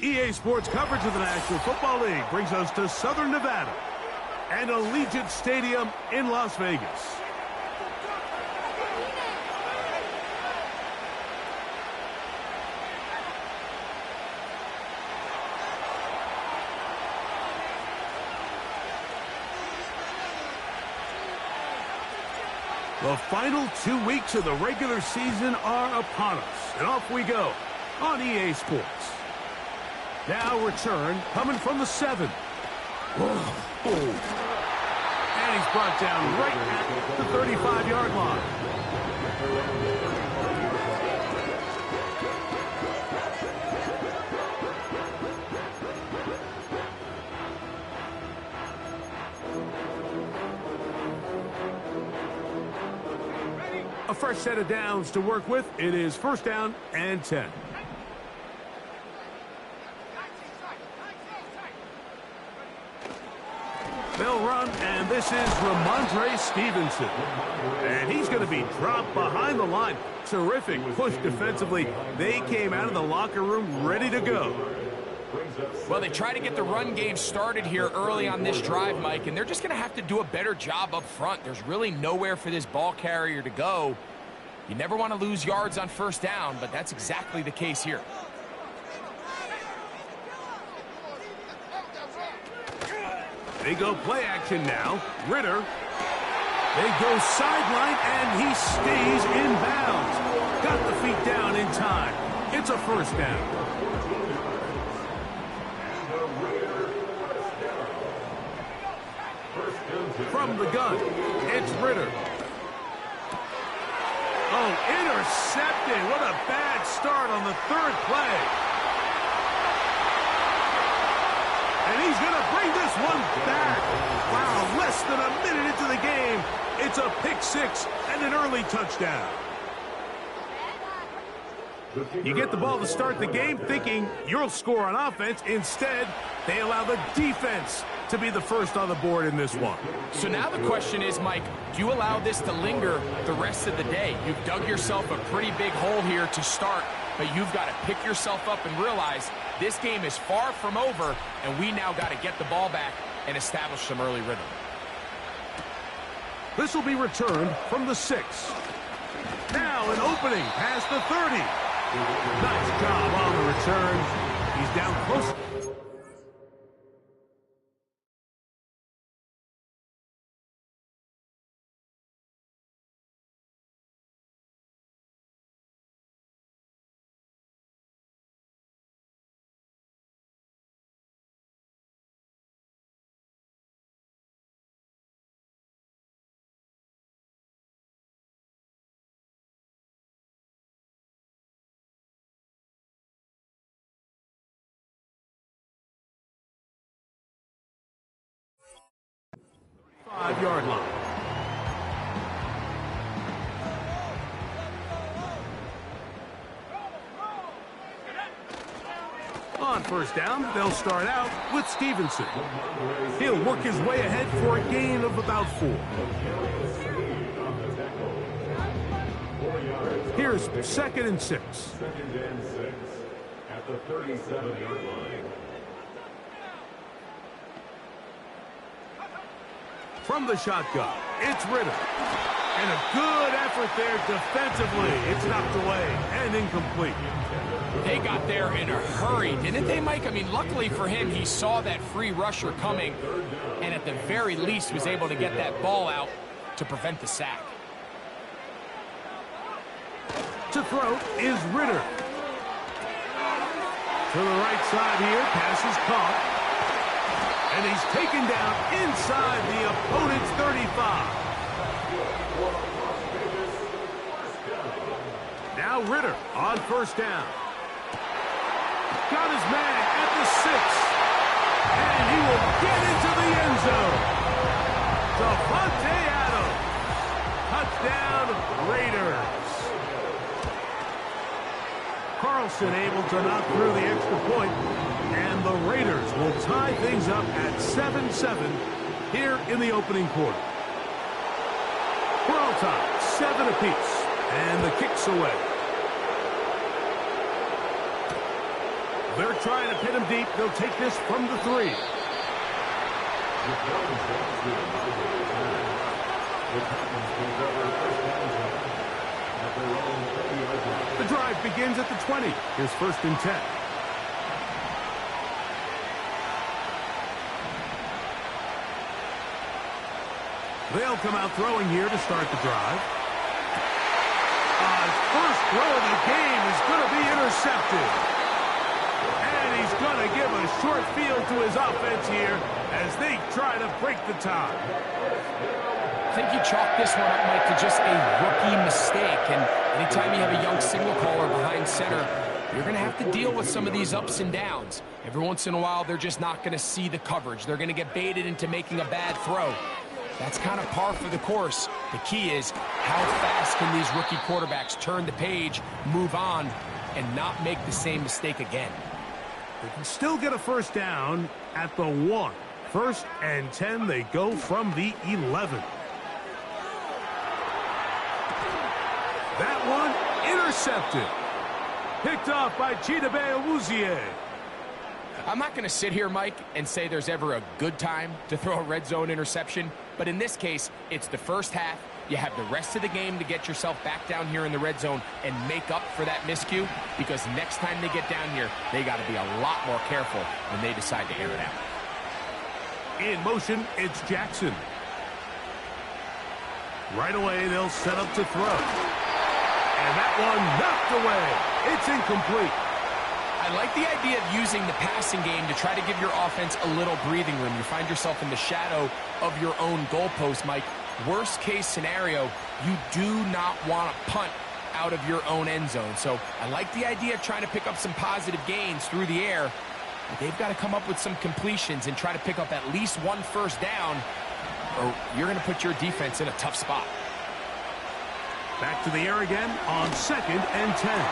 EA Sports coverage of the National Football League brings us to Southern Nevada and Allegiant Stadium in Las Vegas. The final 2 weeks of the regular season are upon us, and off we go on EA Sports. Now return coming from the 7. Oh. And he's brought down right at the 35-yard line. A fresh set of downs to work with. It is 1st down and 10. They'll run, and this is Ramondre Stevenson. And he's going to be dropped behind the line. Terrific push defensively. They came out of the locker room ready to go. Well, they try to get the run game started here early on this drive, Mike, and they're just going to have to do a better job up front. There's really nowhere for this ball carrier to go. You never want to lose yards on 1st down, but that's exactly the case here. They go play action now. Ritter. They go sideline, and he stays in bounds. Got the feet down in time. It's a 1st down. From the gun, it's Ritter. Oh, intercepted. What a bad start on the 3rd play. And he's going to bring this one back. Wow, less than a minute into the game. It's a pick 6 and an early touchdown. You get the ball to start the game thinking you'll score on offense. Instead, they allow the defense to be the first on the board in this one. So now the question is, Mike, do you allow this to linger the rest of the day? You've dug yourself a pretty big hole here to start, but you've got to pick yourself up and realize this game is far from over, and we now got to get the ball back and establish some early rhythm. This will be returned from the 6. Now an opening past the 30. Nice job on the return. He's down close. Five-yard line. On 1st down, they'll start out with Stevenson. He'll work his way ahead for a gain of about 4. Here's 2nd and 6. 2nd and 6 at the 37-yard line. From the shotgun, it's Ritter. And a good effort there defensively. It's knocked away and incomplete. They got there in a hurry, didn't they, Mike? I mean, luckily for him, he saw that free rusher coming and at the very least was able to get that ball out to prevent the sack. To throw is Ritter. To the right side here, pass is caught. And he's taken down inside the opponent's 35. Now Ritter on 1st down. Got his man at the 6. And he will get into the end zone. Davante Adams. Touchdown, Raiders. Carlson able to knock through the extra point. And the Raiders will tie things up at 7-7 here in the opening quarter. We're all tied, 7 apiece, and the kick's away. trying to pin him deep. They'll take this from the 3. The drive begins at the 20. Here's 1st and 10. They'll come out throwing here to start the drive. His first throw of the game is going to be intercepted. And he's going to give a short field to his offense here as they try to break the tie. I think you chalk this one up, Mike, to just a rookie mistake. And anytime you have a young signal caller behind center, you're going to have to deal with some of these ups and downs. Every once in a while, they're just not going to see the coverage. They're going to get baited into making a bad throw. That's kind of par for the course. The key is how fast can these rookie quarterbacks turn the page, move on, and not make the same mistake again. They can still get a 1st down at the 1. 1st and 10, they go from the 11. That one intercepted. Picked off by Chidobe Awuzie. I'm not going to sit here, Mike, and say there's ever a good time to throw a red zone interception, but in this case, it's the first half. You have the rest of the game to get yourself back down here in the red zone and make up for that miscue, because next time they get down here, they got to be a lot more careful when they decide to air it out. In motion, it's Jackson. Right away, they'll set up to throw. And that one knocked away. It's incomplete. I like the idea of using the passing game to try to give your offense a little breathing room. You find yourself in the shadow of your own goalpost, Mike. Worst case scenario, you do not want to punt out of your own end zone. So I like the idea of trying to pick up some positive gains through the air. But they've got to come up with some completions and try to pick up at least 1 first down, or you're going to put your defense in a tough spot. Back to the air again on 2nd and 10.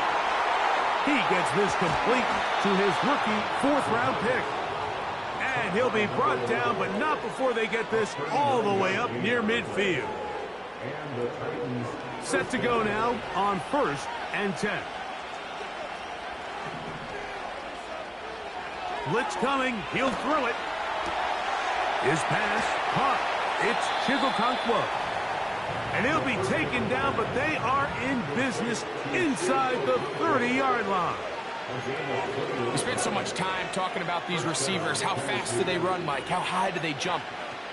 He gets this complete to his rookie 4th-round pick. And he'll be brought down, but not before they get this all the way up near midfield. Set to go now on 1st and 10. Blitz coming. He'll throw it. His pass caught. It's Chigokonkwo. And he'll be taken down, but they are in business inside the 30-yard line. We spent so much time talking about these receivers. How fast do they run, Mike? How high do they jump?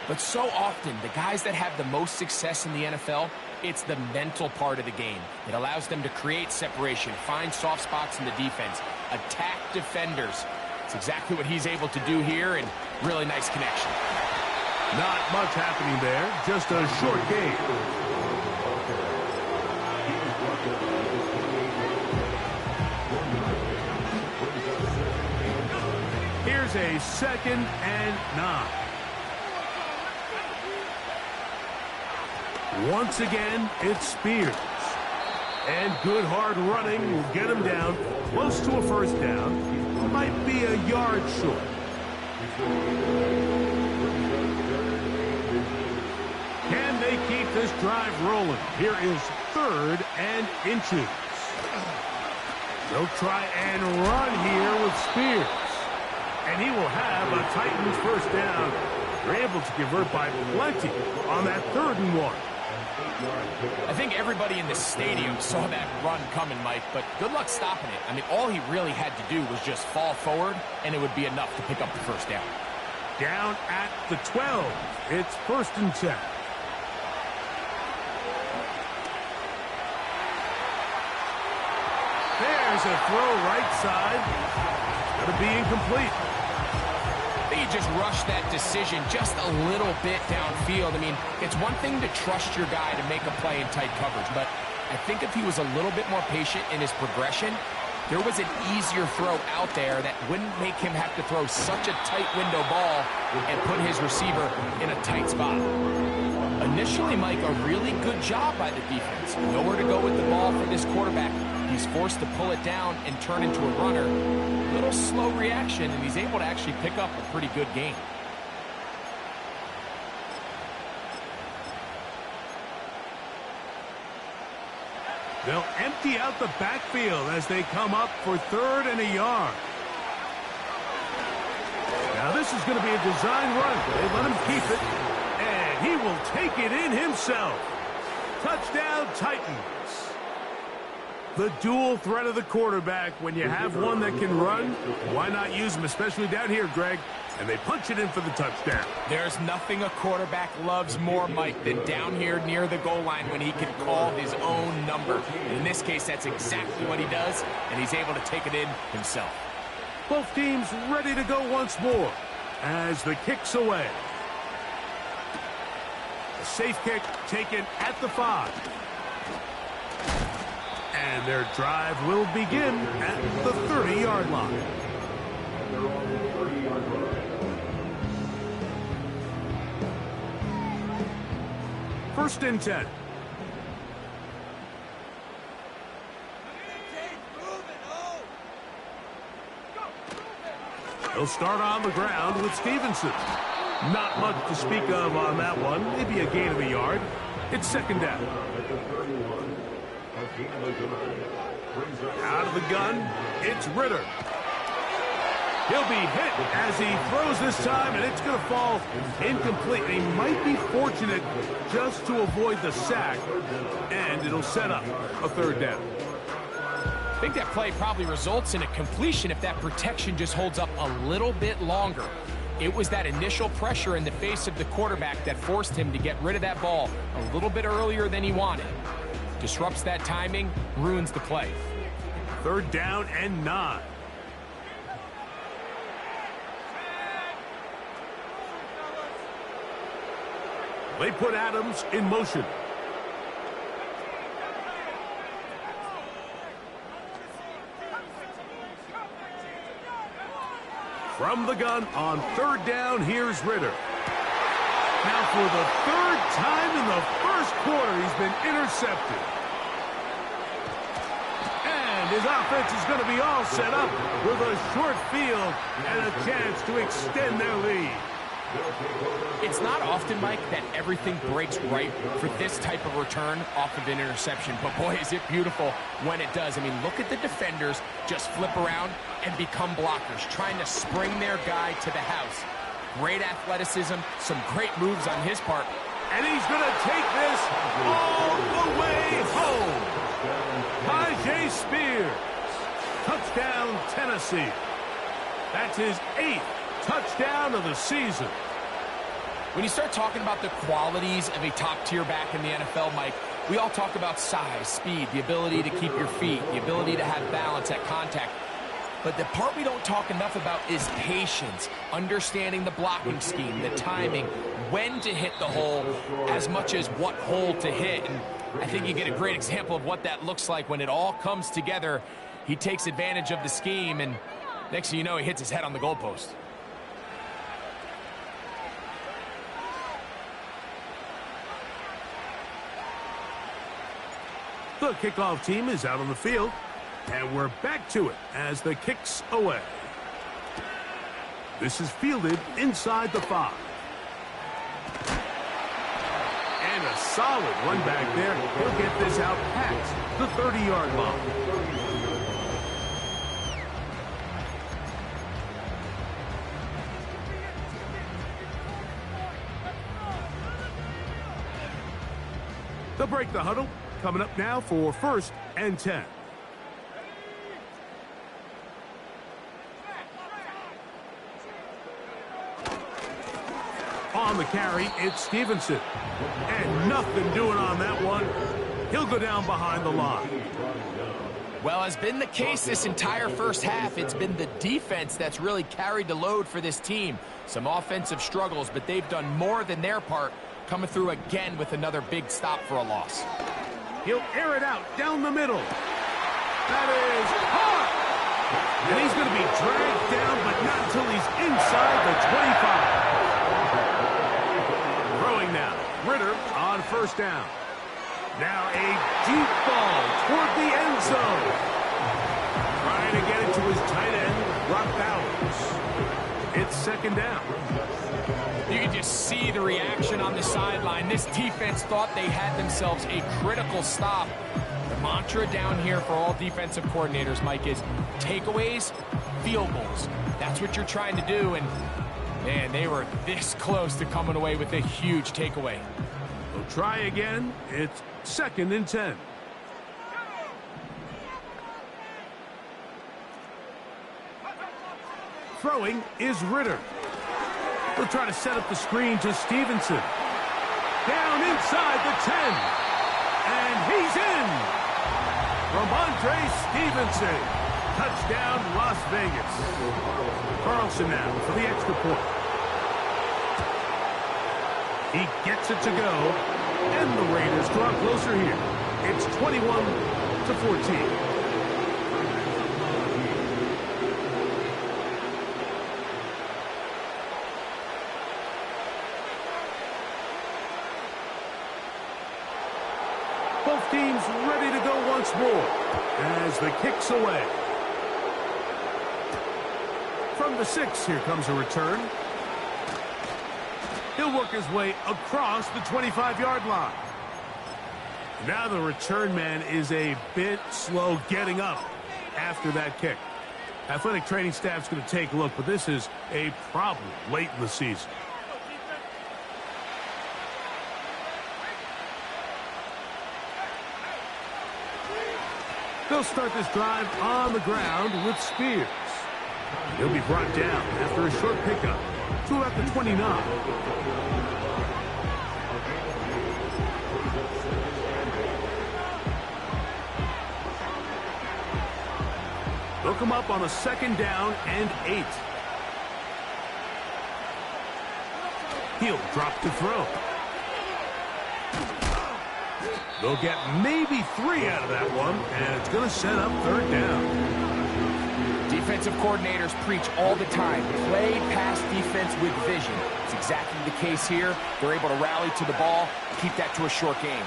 But so often, the guys that have the most success in the NFL, it's the mental part of the game. It allows them to create separation, find soft spots in the defense, attack defenders. It's exactly what he's able to do here, and really nice connection. Not much happening there, just a short game. Here's a 2nd and 9. Once again, it's Spears. And good hard running will get him down close to a 1st down. Might be a yard short. Can they keep this drive rolling? Here is 3rd and inches. They'll try and run here with Spears. And he will have a Titans 1st down. They're able to convert by plenty on that 3rd and 1. I think everybody in the stadium saw that run coming, Mike, but good luck stopping it. I mean, all he really had to do was just fall forward, and it would be enough to pick up the 1st down. Down at the 12. It's 1st and 10. There's a throw right side. It's going to be incomplete. I think he just rushed that decision just a little bit downfield. I mean, it's one thing to trust your guy to make a play in tight coverage, but I think if he was a little bit more patient in his progression, there was an easier throw out there that wouldn't make him have to throw such a tight window ball and put his receiver in a tight spot. Initially, Mike, a really good job by the defense. Nowhere to go with the ball for this quarterback. He's forced to pull it down and turn into a runner. A little slow reaction, and he's able to actually pick up a pretty good gain. They'll empty out the backfield as they come up for 3rd and a yard. Now this is going to be a design run. They let him keep it, and he will take it in himself. Touchdown, Titans. The dual threat of the quarterback. When you have one that can run, why not use him, especially down here, Greg? And they punch it in for the touchdown. There's nothing a quarterback loves more, Mike, than down here near the goal line when he can call his own number. In this case, that's exactly what he does, and he's able to take it in himself. Both teams ready to go once more as the kick's away. A safe kick taken at the 5. And their drive will begin at the 30-yard line. First and 10. They'll start on the ground with Stevenson. Not much to speak of on that one. Maybe a gain of a yard. It's second down. Out of the gun, it's Ritter. He'll be hit as he throws this time, and it's going to fall incomplete. He might be fortunate just to avoid the sack, and it'll set up a third down. I think that play probably results in a completion if that protection just holds up a little bit longer. It was that initial pressure in the face of the quarterback that forced him to get rid of that ball a little bit earlier than he wanted. Disrupts that timing, ruins the play. Third down and 9. They put Adams in motion. From the gun on third down, here's Ritter. Now for the third time in the first quarter, he's been intercepted. And his offense is going to be all set up with a short field and a chance to extend their lead. It's not often, Mike, that everything breaks right for this type of return off of an interception. But, boy, is it beautiful when it does. I mean, look at the defenders just flip around and become blockers, trying to spring their guy to the house. Great athleticism, some great moves on his part. And he's going to take this all the way home. Tyjae Spears. Touchdown, Tennessee. That's his 8th touchdown of the season. When you start talking about the qualities of a top-tier back in the NFL, Mike, we all talk about size, speed, the ability to keep your feet, the ability to have balance at contact. But the part we don't talk enough about is patience, understanding the blocking scheme, the timing, when to hit the hole, as much as what hole to hit. And I think you get a great example of what that looks like when it all comes together. He takes advantage of the scheme, and next thing you know, he hits his head on the goalpost. The kickoff team is out on the field, and we're back to it as the kick's away. This is fielded inside the 5. And a solid run back there. He'll get this out past the 30-yard line. They'll break the huddle. Coming up now for first and 10. On the carry, it's Stevenson. And nothing doing on that one. He'll go down behind the line. Well, as been the case this entire first half, it's been the defense that's really carried the load for this team. Some offensive struggles, but they've done more than their part, coming through again with another big stop for a loss. He'll air it out down the middle. That is caught. And he's going to be dragged down, but not until he's inside the 25. Throwing now. Ritter on first down. Now a deep ball toward the end zone. Trying to get it to his tight end, Brock Bowers. It's second down. You can just see the reaction on the sideline. This defense thought they had themselves a critical stop. The mantra down here for all defensive coordinators, Mike, is takeaways, field goals. That's what you're trying to do, and Man, they were this close to coming away with a huge takeaway. We'll try again. It's 2nd and 10. Throwing is Ritter. He'll try to set up the screen to Stevenson. Down inside the 10. And he's in. Ramondre Stevenson. Touchdown, Las Vegas. Carlson now for the extra point. He gets it to go. And the Raiders draw closer here. It's 21-14. Both teams ready to go once more as the kick's away. From the 6, here comes a return. He'll work his way across the 25-yard line. Now the return man is a bit slow getting up after that kick. Athletic training staff's going to take a look, but this is a problem late in the season. They'll start this drive on the ground with Spears. He'll be brought down after a short pickup to about the 29. They'll come up on a 2nd down and 8. He'll drop to throw. They'll get maybe 3 out of that one, and it's going to set up 3rd down. Defensive coordinators preach all the time, play pass defense with vision. It's exactly the case here. They're able to rally to the ball, keep that to a short game.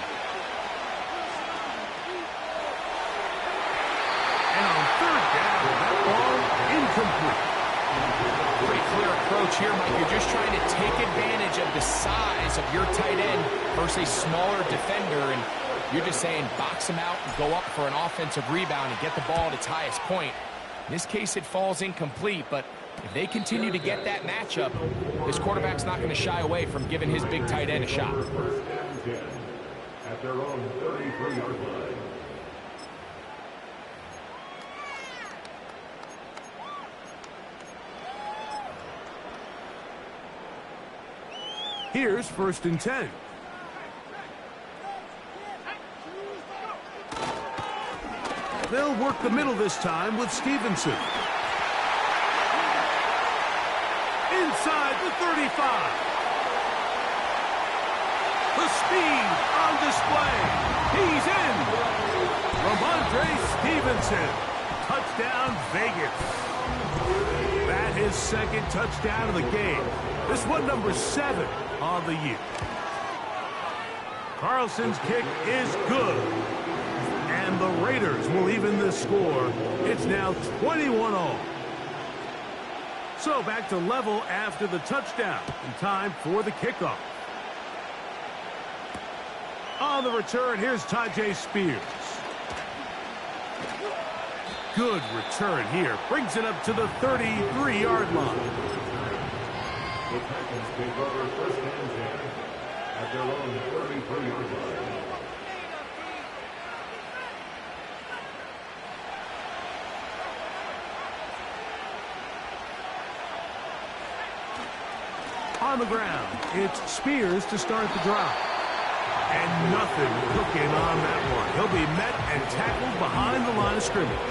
And on 3rd down, that ball incomplete. Pretty clear approach here, Mike. You're just trying to take advantage of the size of your tight end versus a smaller defender, and you're just saying box him out and go up for an offensive rebound and get the ball at its highest point. In this case, it falls incomplete, but if they continue to get that matchup, this quarterback's not going to shy away from giving his big tight end a shot. 1st and 10 at their own 33-yard line. Here's 1st and 10. They'll work the middle this time with Stevenson. Inside the 35. The speed on display. He's in. Ramondre Stevenson. Touchdown, Vegas. That is 2nd touchdown of the game. This one number 7 on the year. Carlson's kick is good. And the Raiders will even this score. It's now 21-all. So back to level after the touchdown. And time for the kickoff. On the return, here's Tyjae Spears. Good return here. Brings it up to the 33-yard line. The Titans take over 1st and 10 at their own 33-yard line. On the ground, it's Spears to start the drive. And nothing cooking on that one. He'll be met and tackled behind the line of scrimmage.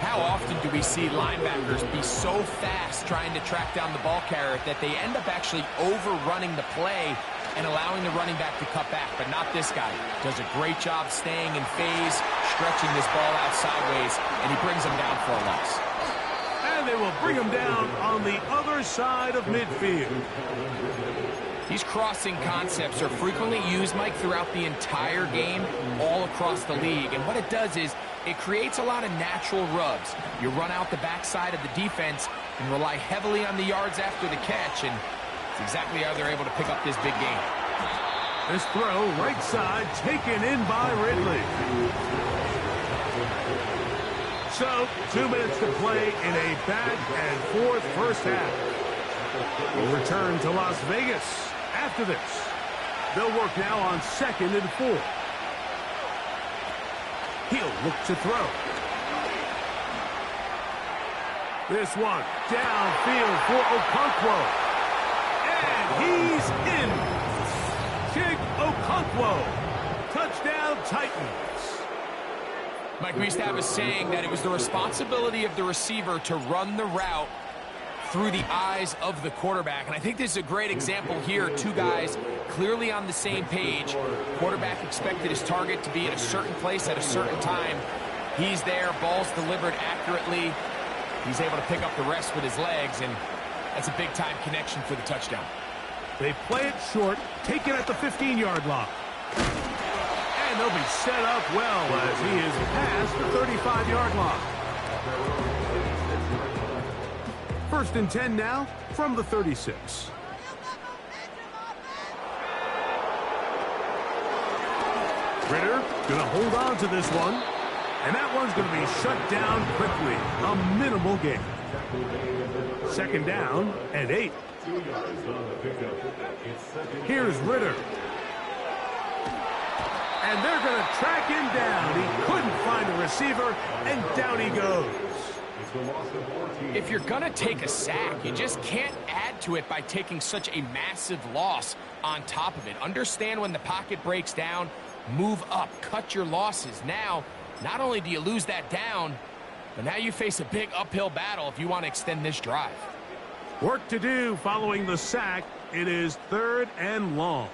How often do we see linebackers be so fast trying to track down the ball carrier that they end up actually overrunning the play and allowing the running back to cut back? But not this guy. Does a great job staying in phase, stretching this ball out sideways, and he brings him down for a loss. And they will bring him down on the other side of midfield. These crossing concepts are frequently used, Mike, throughout the entire game, all across the league. And what it does is it creates a lot of natural rubs. You run out the backside of the defense and rely heavily on the yards after the catch, and it's exactly how they're able to pick up this big game. This throw, right side, taken in by Ridley. So, 2 minutes to play in a back-and-forth first half. Will return to Las Vegas after this. They'll work now on 2nd and 4. He'll look to throw. This one downfield for Okonkwo. And he's in. Chig Okonkwo. Touchdown Titans. Mike, we used to have a saying that it was the responsibility of the receiver to run the route through the eyes of the quarterback. And I think this is a great example here. Two guys clearly on the same page. Quarterback expected his target to be at a certain place at a certain time. He's there, ball's delivered accurately. He's able to pick up the rest with his legs, and that's a big-time connection for the touchdown. They play it short, take it at the 15-yard line. And they'll be set up well as he is past the 35-yard line. 1st and 10 now from the 36. Ritter going to hold on to this one. And that one's going to be shut down quickly. A minimal gain. 2nd down and 8. Here's Ritter. And they're going to track him down. He couldn't find a receiver, and down he goes. If you're going to take a sack, you just can't add to it by taking such a massive loss on top of it. Understand when the pocket breaks down, move up, cut your losses. Now, not only do you lose that down, but now you face a big uphill battle if you want to extend this drive. Work to do following the sack. It is 3rd and long.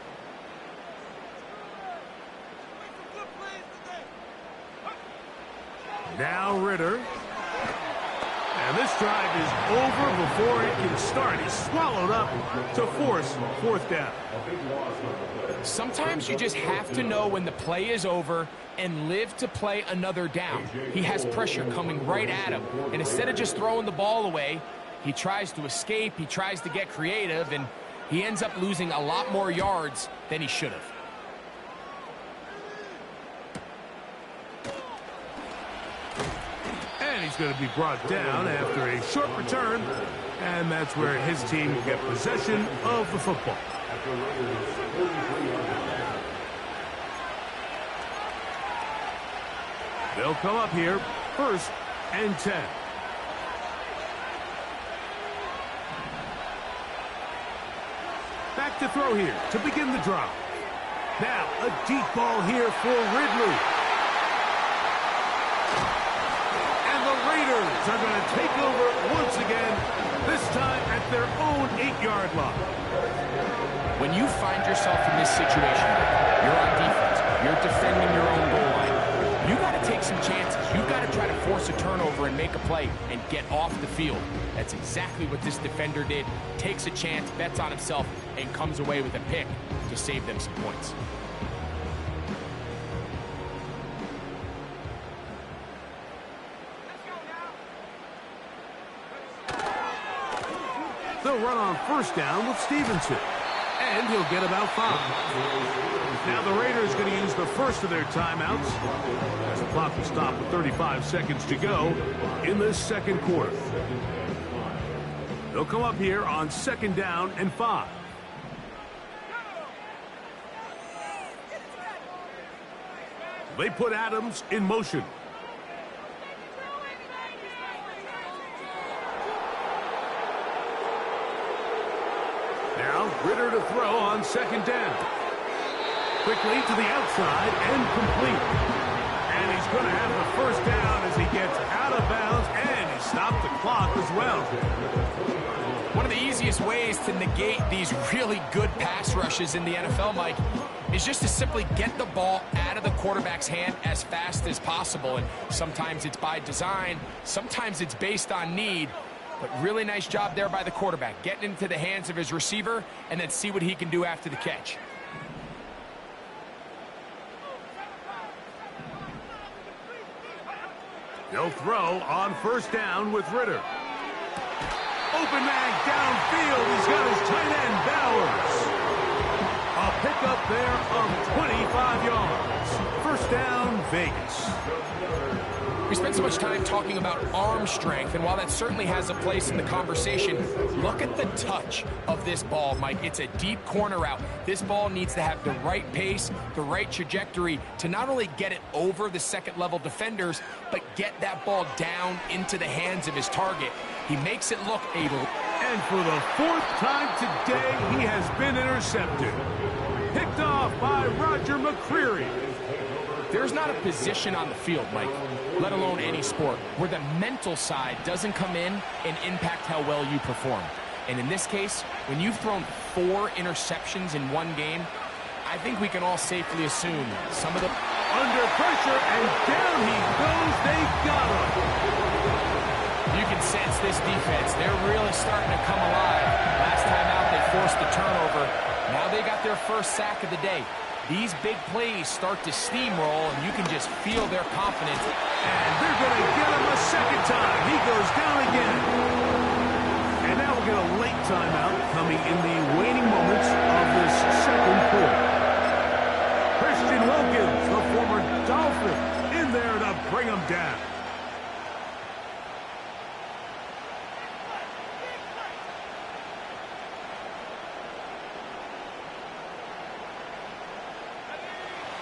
Now Ritter. And this drive is over before it can start. He's swallowed up to force 4th down. Sometimes you just have to know when the play is over and live to play another down. He has pressure coming right at him, and instead of just throwing the ball away, he tries to escape, he tries to get creative, and he ends up losing a lot more yards than he should have. And he's going to be brought down after a short return, and that's where his team will get possession of the football. They'll come up here, 1st and 10. Back to throw here to begin the drive. Now a deep ball here for Ridley. And the Raiders are going to take over once again, this time at their own 8-yard line. When you find yourself in this situation, you're on defense, you're defending your own goal line, you got to take some chances. You've got to try to force a turnover and make a play and get off the field. That's exactly what this defender did. Takes a chance, bets on himself, and comes away with a pick to save them some points. They'll run on 1st down with Stevenson. And he'll get about 5. Now the Raiders going to use the first of their timeouts as the clock will stop with 35 seconds to go in this 2nd quarter. They'll come up here on 2nd down and 5. They put Adams in motion. Now Ritter to throw on 2nd down. Quickly to the outside and complete. And he's going to have the 1st down as he gets out of bounds, and he stopped the clock as well. One of the easiest ways to negate these really good pass rushes in the NFL, Mike, is just to simply get the ball out of the quarterback's hand as fast as possible. And sometimes it's by design, sometimes it's based on need. But really nice job there by the quarterback, getting into the hands of his receiver and then see what he can do after the catch. They'll throw on 1st down with Ritter. Open man downfield. He's got his tight end, Bowers. A pickup there of 25 yards. 1st First down, Vegas. We spent so much time talking about arm strength, and while that certainly has a place in the conversation, look at the touch of this ball, Mike. It's a deep corner route. This ball needs to have the right pace, the right trajectory to not only get it over the second-level defenders, but get that ball down into the hands of his target. He makes it look able. And for the fourth time today, he has been intercepted. Picked off by Roger McCreary. There's not a position on the field, Mike, let alone any sport, where the mental side doesn't come in and impact how well you perform. And in this case, when you've thrown 4 interceptions in one game, I think we can all safely assume some of the... Under pressure, and down he goes. They got him. You can sense this defense. They're really starting to come alive. Last time out, they forced the turnover. Now they got their first sack of the day. These big plays start to steamroll, and you can just feel their confidence. And they're going to get him a second time. He goes down again. And now we'll get a late timeout coming in the waning moments of this second quarter. Christian Wilkins, the former Dolphin, in there to bring him down.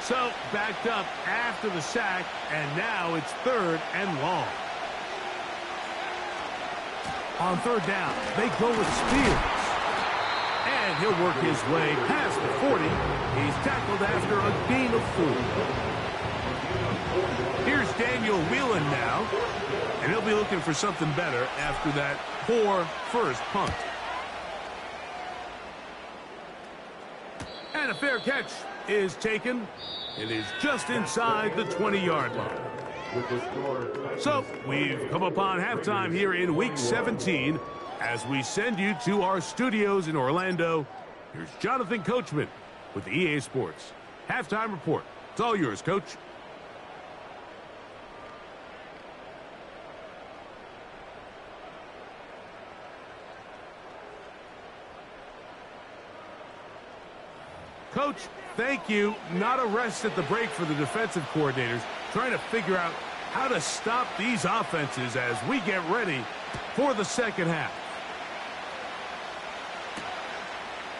So, backed up after the sack, and now it's 3rd and long. On 3rd down, they go with Spears. And he'll work his way past the 40. He's tackled after a gain of 4. Here's Daniel Whelan now, and he'll be looking for something better after that poor first punt. And a fair catch is taken. It is just inside the 20-yard line. So, we've come upon halftime here in Week 17. As we send you to our studios in Orlando, here's Jonathan Coachman with the EA Sports Halftime Report. It's all yours, Coach. Coach, thank you. Not a rest at the break for the defensive coordinators, trying to figure out how to stop these offenses as we get ready for the second half.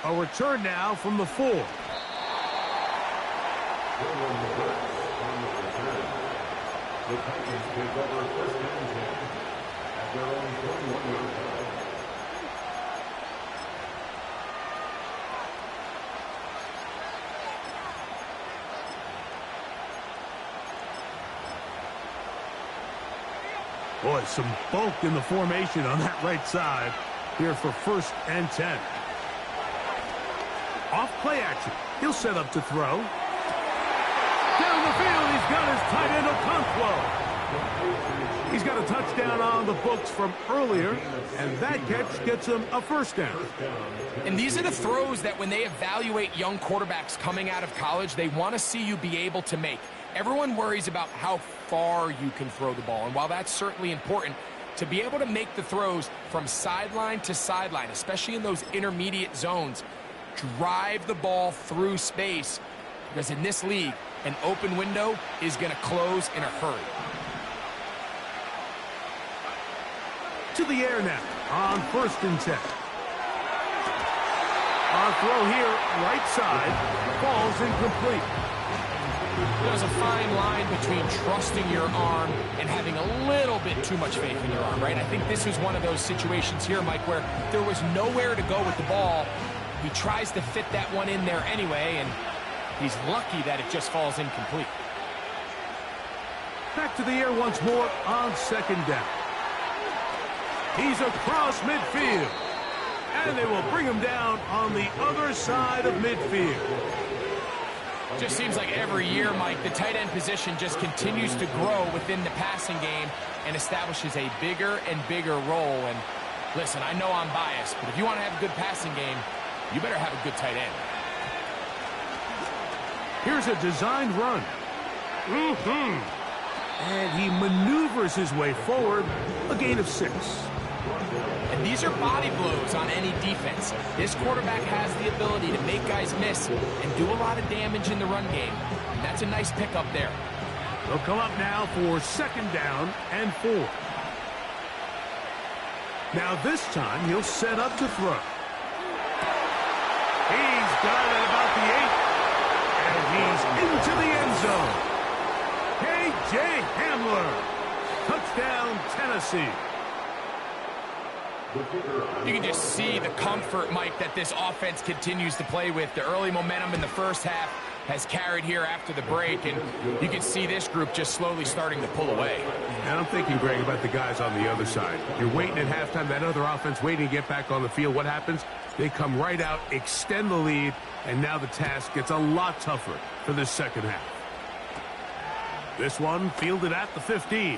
A return now from the 4. The Titans take over first and 10 at their own 21-yard line. Boy, some bulk in the formation on that right side here for 1st and 10. Off play action. He'll set up to throw. Down the field, he's got his tight end Okonkwo. He's got a touchdown on the books from earlier, and that catch gets him a 1st down. And these are the throws that when they evaluate young quarterbacks coming out of college, they want to see you be able to make. Everyone worries about how far you can throw the ball, and while that's certainly important, to be able to make the throws from sideline to sideline, especially in those intermediate zones, drive the ball through space, because in this league, an open window is going to close in a hurry. To the air now on 1st and 10. Our throw here, right side, falls incomplete. There's a fine line between trusting your arm and having a little bit too much faith in your arm, right? I think this is one of those situations here, Mike, where there was nowhere to go with the ball. He tries to fit that one in there anyway, and he's lucky that it just falls incomplete. Back to the air once more on 2nd down. He's across midfield, and they will bring him down on the other side of midfield. Just seems like every year, Mike, the tight end position just continues to grow within the passing game and establishes a bigger and bigger role. And listen, I know I'm biased, but if you want to have a good passing game, you better have a good tight end. Here's a designed run. And he maneuvers his way forward, a gain of 6. And these are body blows on any defense. This quarterback has the ability to make guys miss and do a lot of damage in the run game. and that's a nice pickup there. They'll come up now for 2nd down and 4. Now this time he'll set up to throw. He's got it about the 8. And he's into the end zone. K.J. Hamler. Touchdown, Tennessee. You can just see the comfort, Mike, that this offense continues to play with. The early momentum in the first half has carried here after the break, and you can see this group just slowly starting to pull away. And I'm thinking, Greg, about the guys on the other side. You're waiting at halftime, that other offense waiting to get back on the field. What happens? They come right out, extend the lead, and now the task gets a lot tougher for this second half. This one fielded at the 15.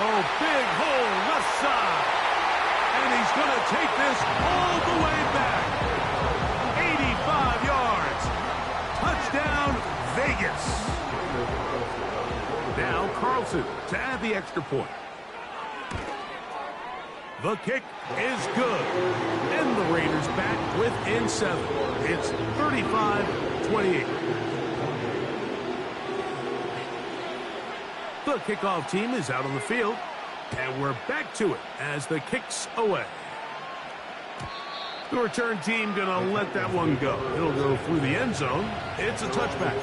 Oh, big hole left side. And he's going to take this all the way back. 85 yards. Touchdown, Vegas. Now Carlson to add the extra point. The kick is good. And the Raiders back within 7. It's 35-28. The kickoff team is out on the field, and we're back to it as the kick's away. The return team going to let that one go. It'll go through the end zone. It's a touchback.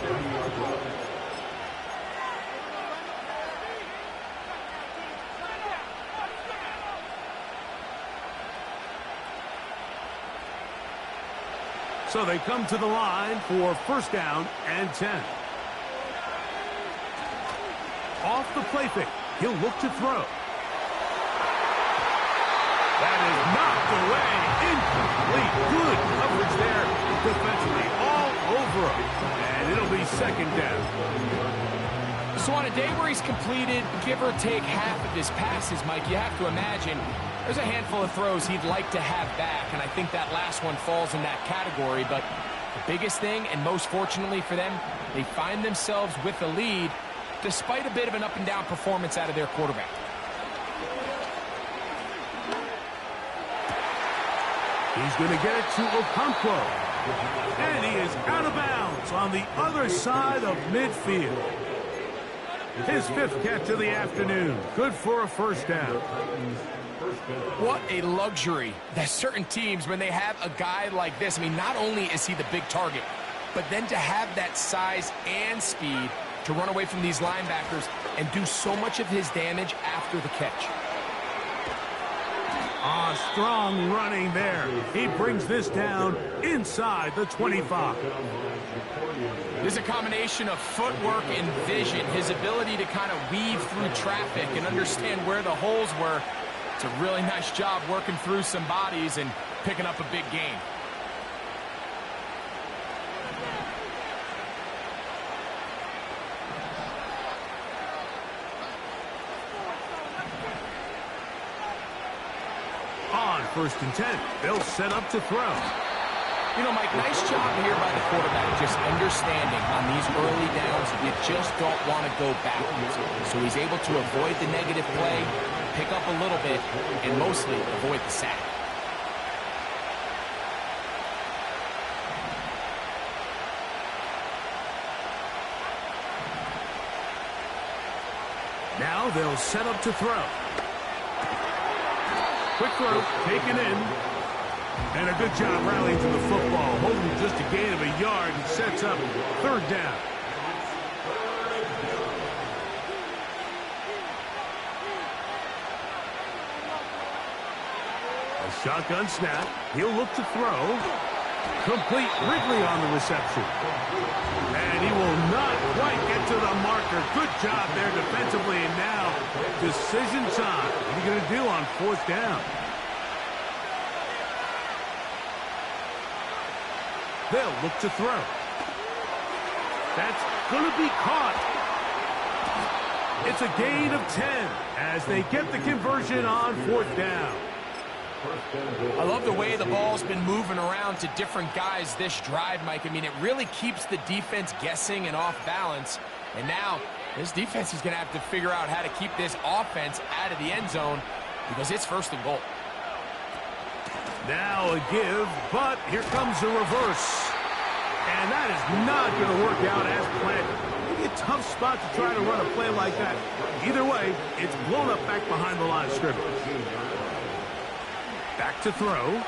So they come to the line for 1st down and 10. Off the play fake. He'll look to throw. That is knocked away. Incomplete. Good coverage there defensively all over him. And it'll be 2nd down. So on a day where he's completed, give or take half of his passes, Mike, you have to imagine there's a handful of throws he'd like to have back, and I think that last one falls in that category. But the biggest thing, and most fortunately for them, they find themselves with the lead despite a bit of an up-and-down performance out of their quarterback. He's going to get it to Okonkwo. And he is out of bounds on the other side of midfield. His 5th catch of the afternoon. Good for a 1st down. What a luxury that certain teams, when they have a guy like this, I mean, not only is he the big target, but then to have that size and speed to run away from these linebackers and do so much of his damage after the catch. Strong running there. He brings this down inside the 25. There's a combination of footwork and vision, his ability to kind of weave through traffic and understand where the holes were. It's a really nice job working through some bodies and picking up a big gain. On 1st and 10, they'll set up to throw. You know, Mike, nice job here by the quarterback, just understanding on these early downs, you just don't want to go backwards. So he's able to avoid the negative play, pick up a little bit, and mostly avoid the sack. Now they'll set up to throw. Quick throw, taken in. And a good job rallying to the football, holding just a gain of a yard and sets up 3rd down. A shotgun snap. He'll look to throw. Complete. Wrigley on the reception. And he will not quite get to the marker. Good job there defensively. And now decision time. What are you going to do on 4th down? They'll look to throw. That's going to be caught. It's a gain of 10 as they get the conversion on 4th down. I love the way the ball's been moving around to different guys this drive, Mike. I mean, it really keeps the defense guessing and off balance. And now this defense is going to have to figure out how to keep this offense out of the end zone because it's 1st and goal. Now a give, but here comes a reverse. And that is not going to work out as planned. Maybe a tough spot to try to run a play like that. Either way, it's blown up back behind the line of scrimmage. Back to throw.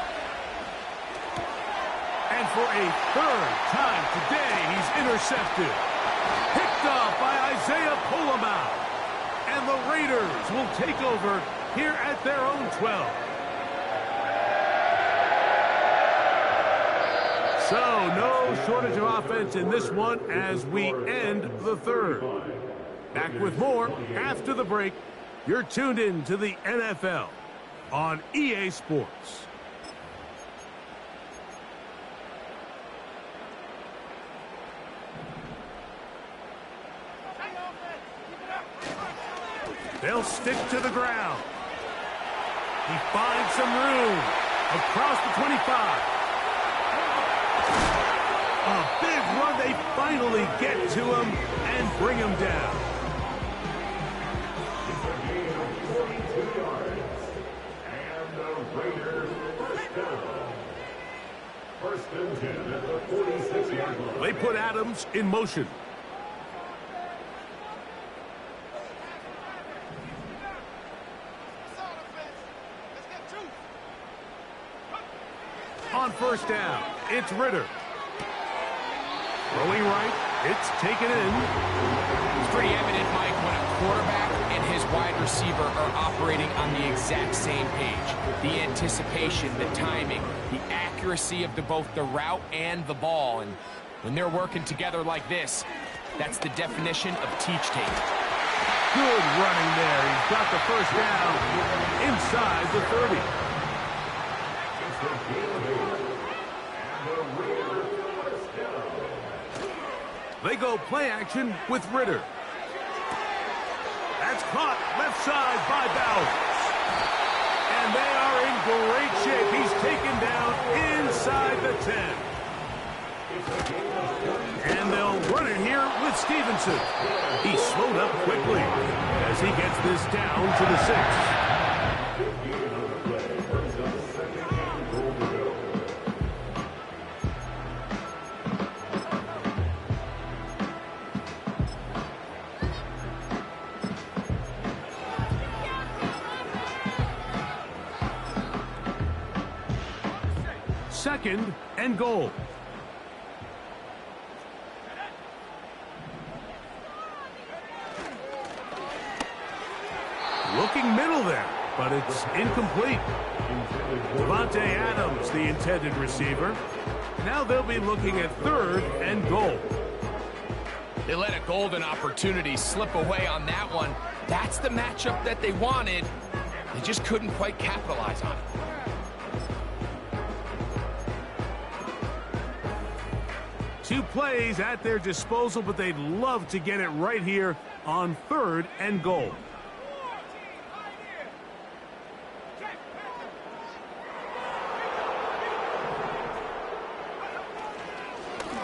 And for a third time today, he's intercepted. Picked off by Isaiah Pola-Mao. And the Raiders will take over here at their own 12. So, no shortage of offense in this one as we end the third. Back with more after the break. You're tuned in to the NFL on EA Sports. They'll stick to the ground. He finds some room across the 25. A big run. They finally get to him and bring him down. It's a gain of 42 yards. And the Raiders first down. First and 10 at the 46-yard line. They put Adams in motion. On first down, it's Ritter. Throwing right, it's taken in. It's pretty evident, Mike, when a quarterback and his wide receiver are operating on the exact same page. The anticipation, the timing, the accuracy of both the route and the ball. And when they're working together like this, that's the definition of teach tape. Good running there. He's got the first down inside the 30. It's a gain of 8. And the Raiders first down. They go play action with Ritter. That's caught left side by Bowers. And they are in great shape. He's taken down inside the 10. And they'll run it here with Stevenson. He slowed up quickly as he gets this down to the 6. Second and goal. Looking middle there, but it's incomplete. Devontae Adams, the intended receiver. Now they'll be looking at third and goal. They let a golden opportunity slip away on that one. That's the matchup that they wanted. They just couldn't quite capitalize on it. Two plays at their disposal, but they'd love to get it right here on third and goal.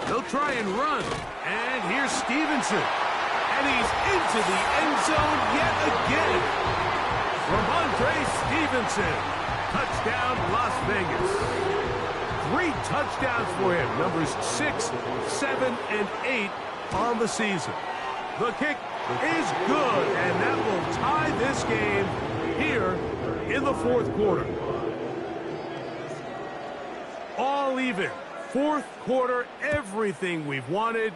They'll try and run. And here's Stevenson. And he's into the end zone yet again. Ramondre Stevenson. Touchdown, Las Vegas. 3 touchdowns for him. Numbers 6, 7, and 8 on the season. The kick is good, and that will tie this game here in the fourth quarter. All even. Fourth quarter, everything we've wanted.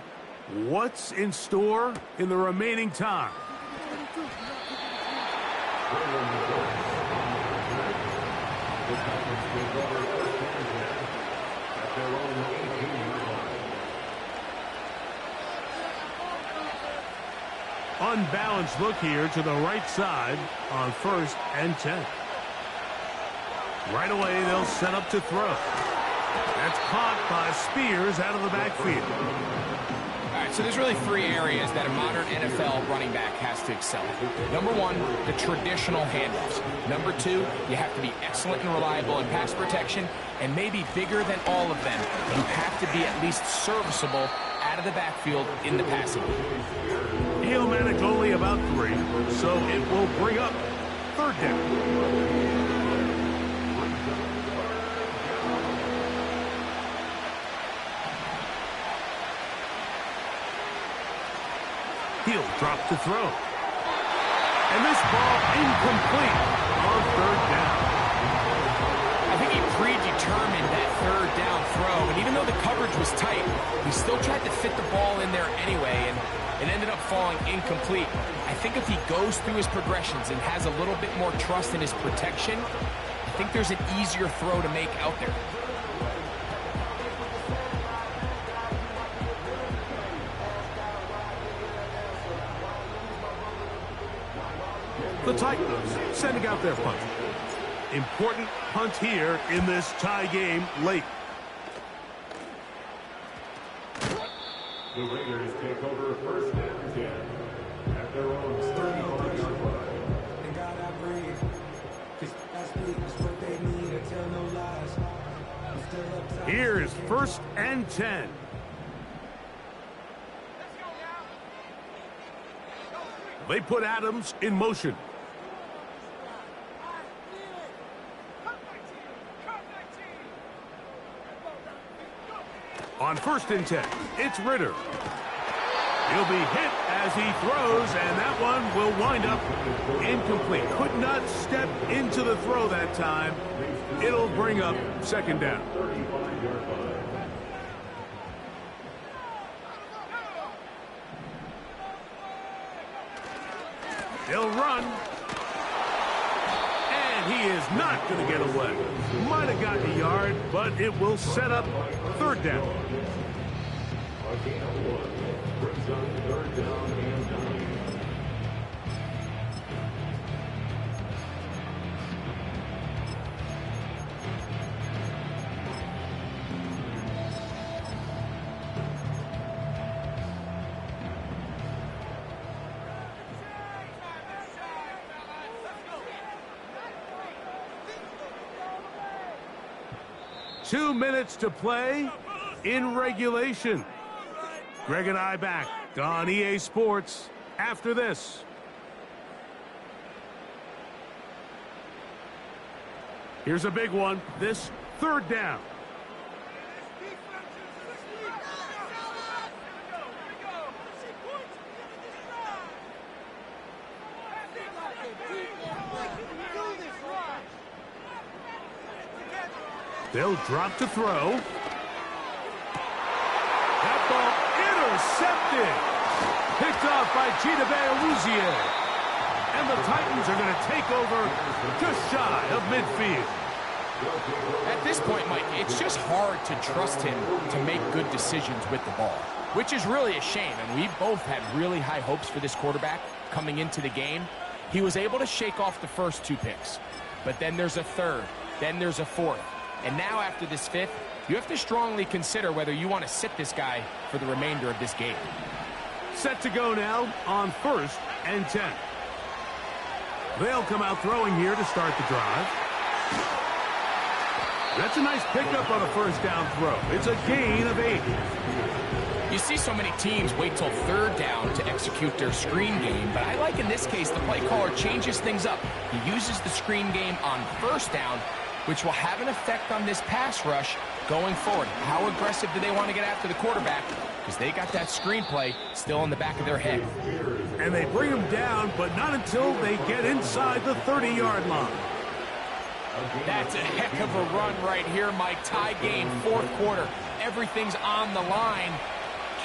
What's in store in the remaining time? Unbalanced look here to the right side on first and 10. Right away, they'll set up to throw. That's caught by Spears out of the backfield. All right, so there's really 3 areas that a modern NFL running back has to excel at. Number 1, the traditional handoffs. Number 2, you have to be excellent and reliable in pass protection. And maybe bigger than all of them, you have to be at least serviceable out of the backfield in the passing game. He'll manage only about 3, so it will bring up third down. He'll drop to throw. And this ball incomplete on third down. I think he predetermined that third down throw, and even though the coverage was tight, he still tried to fit the ball in there anyway, and it ended up falling incomplete. I think if he goes through his progressions and has a little bit more trust in his protection, I think there's an easier throw to make out there. The Titans sending out their punt. Important punt here in this tie game late. The Raiders take over first and 10 at their own 35-yard line. And God I breathe, 'cause last week was what they need. I tell no lies. I'm still uptight. Here's first and 10. They put Adams in motion. On first and 10, it's Ridder. He'll be hit as he throws, and that one will wind up incomplete. Could not step into the throw that time. It'll bring up second down. 35-yard line. They'll run. And he is not going to get away. Might have gotten a yard, but it will set up third down. A gain of 1 brings up third down and 9. Two minutes to play in regulation. Greg and I back on EA Sports after this. Here's a big one. This third down. They'll drop to throw. That ball intercepted. Picked off by Chidobe Awuzie. And the Titans are going to take over just shy of midfield. At this point, Mike, it's just hard to trust him to make good decisions with the ball, which is really a shame. And we both had really high hopes for this quarterback coming into the game. He was able to shake off the first 2 picks, but then there's a third, then there's a fourth. And now after this fifth, you have to strongly consider whether you want to sit this guy for the remainder of this game. Set to go now on first and 10. They'll come out throwing here to start the drive. That's a nice pickup on a first down throw. It's a gain of 8. You see so many teams wait till third down to execute their screen game, but I like in this case the play caller changes things up. He uses the screen game on first down, which will have an effect on this pass rush going forward. How aggressive do they want to get after the quarterback? Because they got that screenplay still in the back of their head. And they bring him down, but not until they get inside the 30-yard line. That's a heck of a run right here, Mike. Tie game, fourth quarter. Everything's on the line.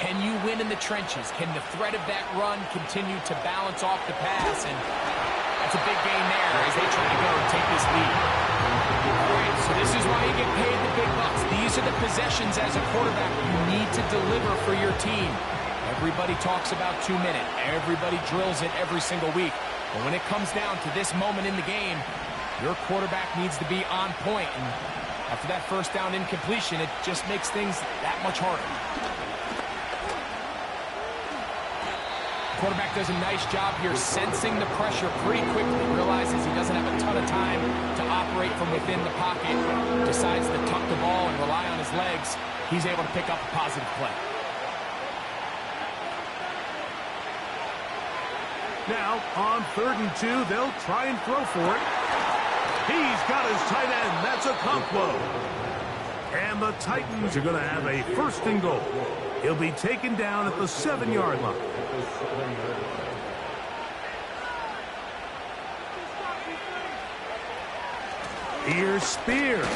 Can you win in the trenches? Can the threat of that run continue to balance off the pass? And that's a big gain there as they try to go and take this lead. All right, so this is why you get paid the big bucks. These are the possessions as a quarterback you need to deliver for your team. Everybody talks about 2 minutes. Everybody drills it every single week. But when it comes down to this moment in the game, your quarterback needs to be on point. And after that first down incompletion, it just makes things that much harder. Quarterback does a nice job here sensing the pressure pretty quickly, realizes he doesn't have a ton of time to operate from within the pocket, decides to tuck the ball and rely on his legs. He's able to pick up a positive play. Now, on 3rd and 2, they'll try and throw for it. He's got his tight end. That's Okonkwo. And the Titans are going to have a 1st and goal. He'll be taken down at the 7-yard line. Here's Spears.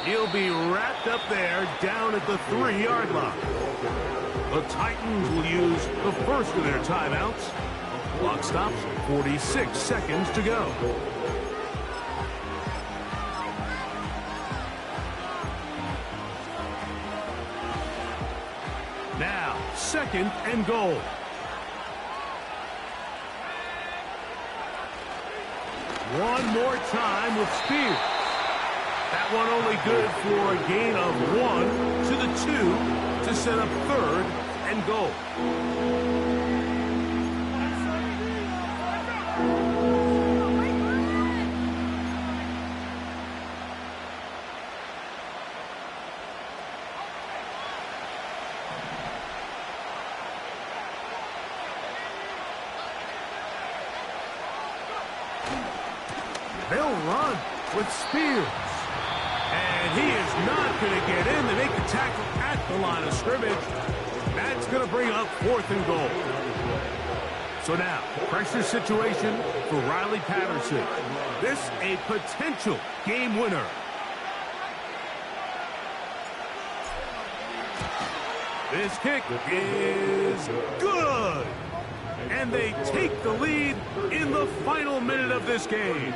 He'll be wrapped up there down at the 3-yard line. The Titans will use the first of their timeouts. Clock stops, 46 seconds to go. Now, 2nd and goal. One more time with Spears. That one only good for a gain of 1 to the 2 to set up 3rd and goal. They'll run with Spears. And he is not going to get in. They make the tackle at the line of scrimmage. That's going to bring up 4th and goal. So now, pressure situation for Riley Patterson. This a potential game winner. This kick is good. And they take the lead in the final minute of this game.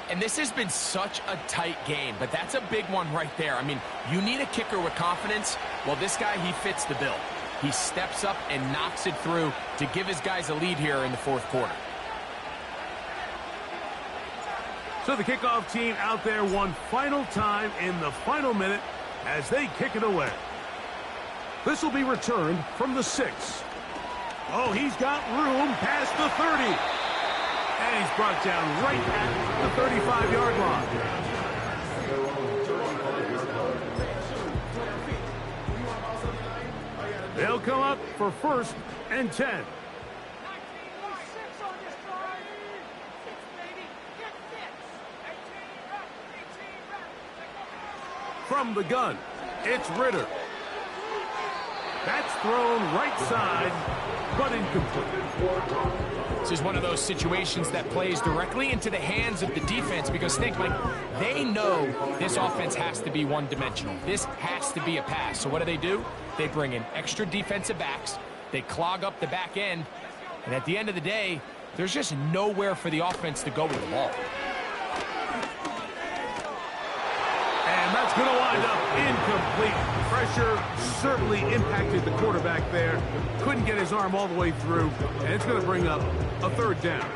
And this has been such a tight game, but that's a big one right there. I mean, you need a kicker with confidence. Well, this guy, he fits the bill. He steps up and knocks it through to give his guys a lead here in the 4th quarter. So the kickoff team out there one final time in the final minute as they kick it away. This will be returned from the 6. Oh, he's got room past the 30. And he's brought down right at the 35-yard line. They'll come up for 1st and 10. From the gun, it's Ritter. That's thrown right side, but incomplete. This is one of those situations that plays directly into the hands of the defense because, think, Mike, they know this offense has to be one-dimensional. This has to be a pass. So what do? They bring in extra defensive backs. They clog up the back end. And at the end of the day, there's just nowhere for the offense to go with the ball. And that's going to wind up incomplete. Pressure certainly impacted the quarterback there. Couldn't get his arm all the way through. And it's going to bring up a 3rd down.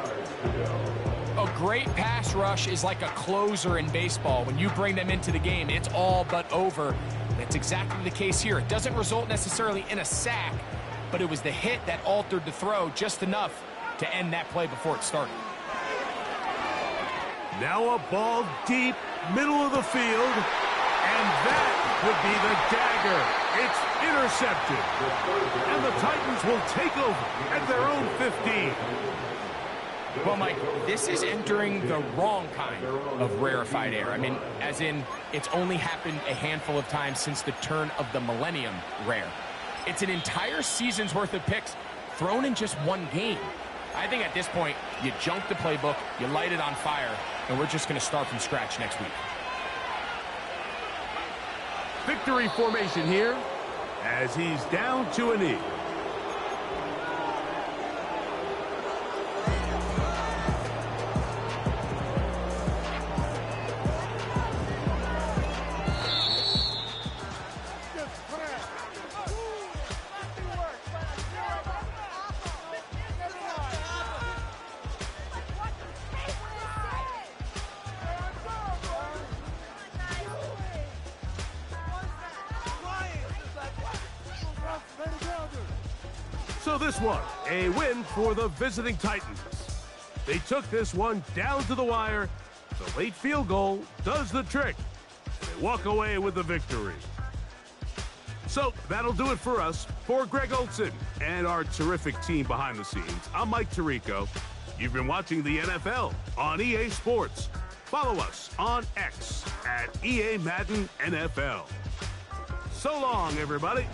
A great pass rush is like a closer in baseball. When you bring them into the game, it's all but over. That's exactly the case here. It doesn't result necessarily in a sack, but it was the hit that altered the throw just enough to end that play before it started. Now a ball deep, middle of the field, and that would be the dagger. It's intercepted. And the Titans will take over at their own 15. Well, Mike, this is entering the wrong kind of rarefied air. I mean, as in, it's only happened a handful of times since the turn of the millennium rare. It's an entire season's worth of picks thrown in just one game. I think at this point, you junk the playbook, you light it on fire, and we're just going to start from scratch next week. Victory formation here as he's down to a knee. So this one, a win for the visiting Titans. They took this one down to the wire. The late field goal does the trick. They walk away with the victory. So that'll do it for us. For Greg Olsen and our terrific team behind the scenes, I'm Mike Tirico. You've been watching the NFL on EA Sports. Follow us on X at EA Madden NFL. So long, everybody.